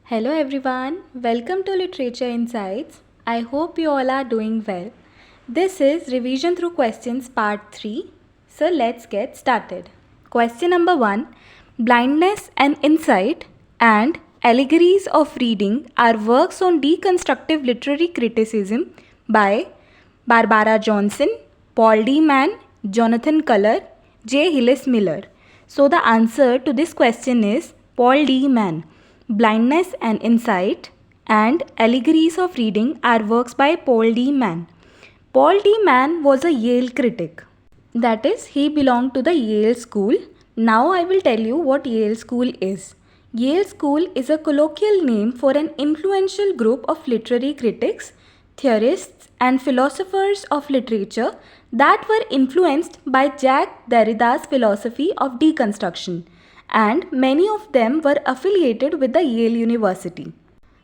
Hello everyone, welcome to Literature Insights. I hope you all are doing well. This is Revision Through Questions Part 3. So let's get started. Question number 1. Blindness and Insight and Allegories of Reading are works on deconstructive literary criticism by Barbara Johnson, Paul D. Mann, Jonathan Culler, J. Hillis Miller. So the answer to this question is Paul D. Mann. Blindness and Insight and Allegories of Reading are works by Paul D. Mann. Paul D. Mann was a Yale critic. That is, he belonged to the Yale School. Now I will tell you what Yale School is. Yale School is a colloquial name for an influential group of literary critics, theorists, and philosophers of literature that were influenced by Jacques Derrida's philosophy of deconstruction, and many of them were affiliated with the Yale University.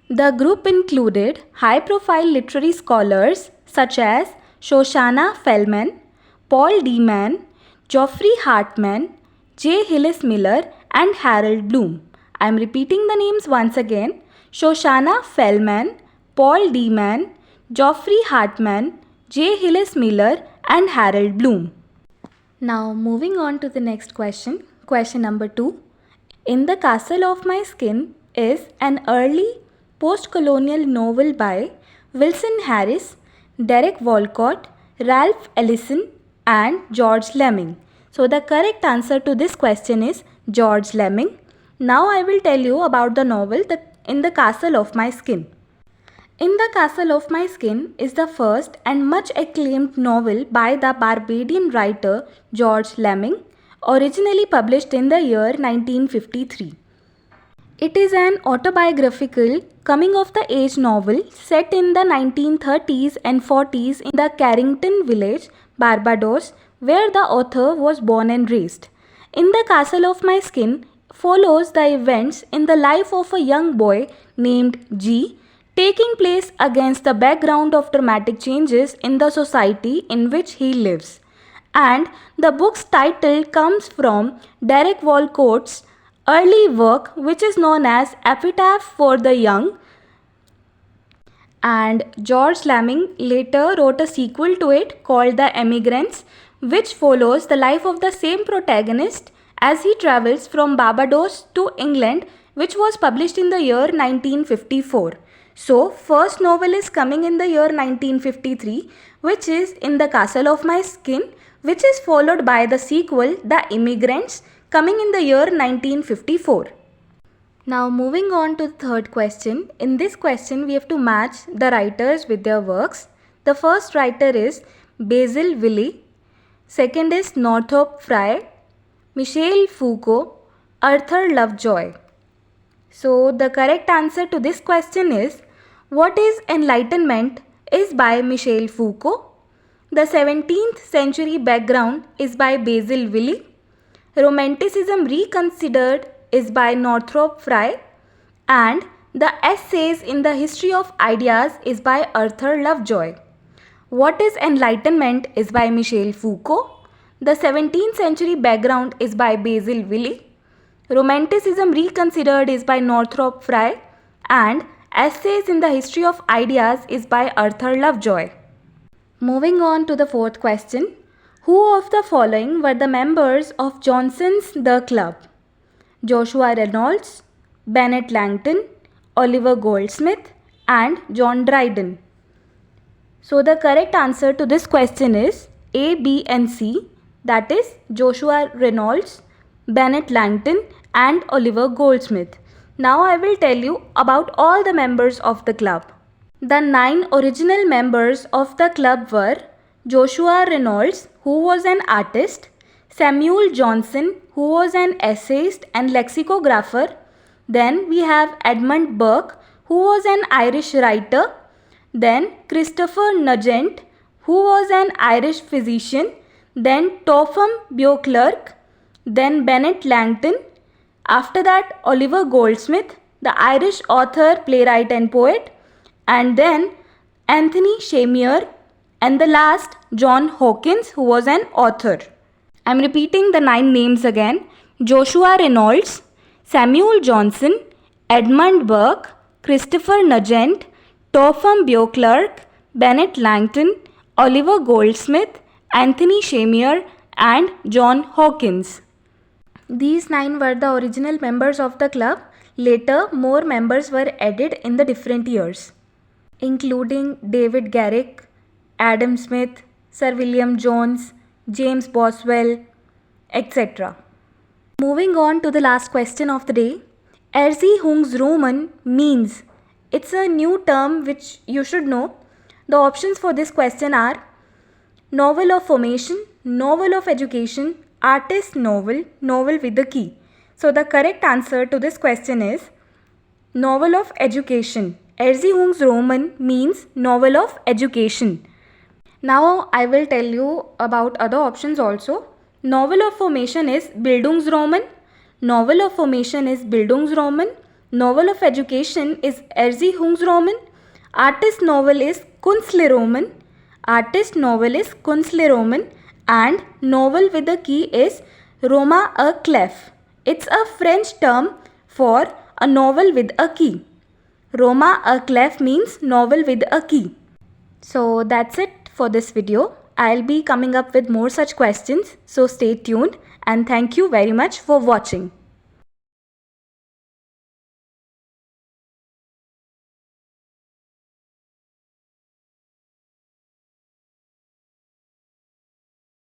The group included high-profile literary scholars such as Shoshana Fellman, Paul D. Mann, Geoffrey Hartman, J. Hillis Miller, and Harold Bloom. I am repeating the names once again: Shoshana Fellman, Paul D. Mann, Geoffrey Hartman, J. Hillis Miller, and Harold Bloom. Now moving on to the next question. Question number 2. In the Castle of My Skin is an early post-colonial novel by Wilson Harris, Derek Walcott, Ralph Ellison, and George Lemming. So the correct answer to this question is George Lemming. Now I will tell you about the novel In the Castle of My Skin. In the Castle of My Skin is the first and much acclaimed novel by the Barbadian writer George Lemming, originally published in the year 1953. It is an autobiographical, coming-of-the-age novel set in the 1930s and 40s in the Carrington village, Barbados, where the author was born and raised. In the Castle of My Skin follows the events in the life of a young boy named G, taking place against the background of dramatic changes in the society in which he lives. And the book's title comes from Derek Walcott's early work, which is known as Epitaph for the Young, and George Lemming later wrote a sequel to it called The Emigrants, which follows the life of the same protagonist as he travels from Barbados to England, which was published in the year 1954. So, first novel is coming in the year 1953, which is In the Castle of My Skin, which is followed by the sequel, The Immigrants, coming in the year 1954. Now moving on to the third question. In this question, we have to match the writers with their works. The first writer is Basil Willey. Second is Northrop Frye, Michel Foucault, Arthur Lovejoy. So the correct answer to this question is What is Enlightenment is by Michel Foucault. The 17th century background is by Basil Willey. Romanticism Reconsidered is by Northrop Frye, and The Essays in the History of Ideas is by Arthur Lovejoy. What is Enlightenment is by Michel Foucault. The 17th century background is by Basil Willey. Romanticism Reconsidered is by Northrop Frye, and Essays in the History of Ideas is by Arthur Lovejoy. Moving on to the fourth question. Who of the following were the members of Johnson's The Club? Joshua Reynolds, Bennett Langton, Oliver Goldsmith, and John Dryden. So the correct answer to this question is A, B, and C. That is Joshua Reynolds, Bennett Langton, and Oliver Goldsmith. Now I will tell you about all the members of the club. The 9 original members of the club were Joshua Reynolds, who was an artist, Samuel Johnson, who was an essayist and lexicographer. Then we have Edmund Burke, who was an Irish writer. Then Christopher Nugent, who was an Irish physician. Then Topham Beauclerk. Then Bennett Langton. After that, Oliver Goldsmith, the Irish author, playwright and poet. And then Anthony Shamir. And the last, John Hawkins, who was an author. I am repeating the 9 names again. Joshua Reynolds, Samuel Johnson, Edmund Burke, Christopher Nugent, Topham Beauclerk, Bennett Langton, Oliver Goldsmith, Anthony Shamier, and John Hawkins. These 9 were the original members of the club. Later, more members were added in the different years, including David Garrick, Adam Smith, Sir William Jones, James Boswell, etc. Moving on to the last question of the day. Erzählungsroman means. It's a new term which you should know. The options for this question are novel of formation, novel of education, artist novel, novel with the key. So the correct answer to this question is novel of education. Erzählungsroman means novel of education. Now I will tell you about other options also. Novel of formation is Bildungsroman. Novel of formation is Bildungsroman. Novel of education is Erziehungsroman. Artist novel is Kunstleroman. Artist novel is Kunstleroman. And novel with the key is Roman à clef. It's a French term for a novel with a key. Roman à clef means novel with a key. So that's it for this video. I'll be coming up with more such questions, so stay tuned and thank you very much for watching.